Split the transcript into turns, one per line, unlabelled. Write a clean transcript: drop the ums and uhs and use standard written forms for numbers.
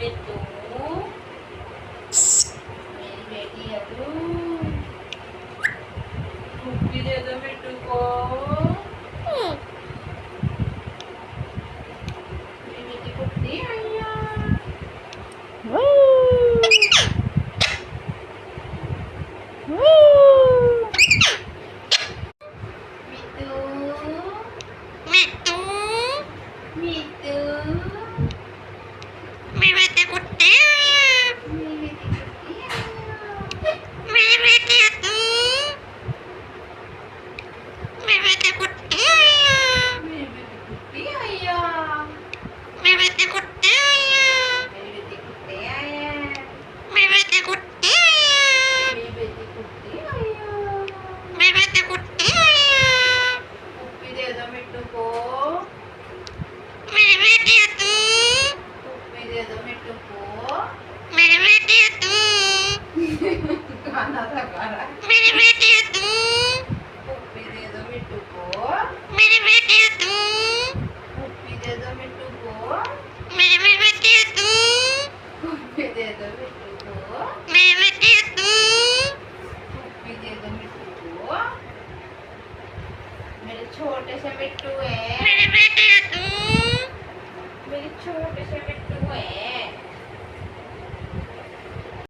मिट्टू मेरी बेटी है तू। टोपी दे दो मिट्टू को। मेरी बेटी कुत्ती आया। मिट्टू मिट्टू मिट्टू मेरी बेटी कुत्ती आया। मेरी बेटी कुत्ती आया। मेरी बेटी है तू। मेरी बेटी कुत्ती आया। मेरी बेटी कुत्ती आया। मेरी बेटी कुत्ती आया। मेरी बेटी कुत्ती आया। मेरी बेटी कुत्ती आया। मेरी बेटी कुत्ती आया। मेरी बेटी कुत्ती आया। टोपी दे दो मिट्टू को। मेरी बेटी है तू। टोपी दे दो मिट्टू को। मेरी बेटी है तू। गाना था गाना। मेरी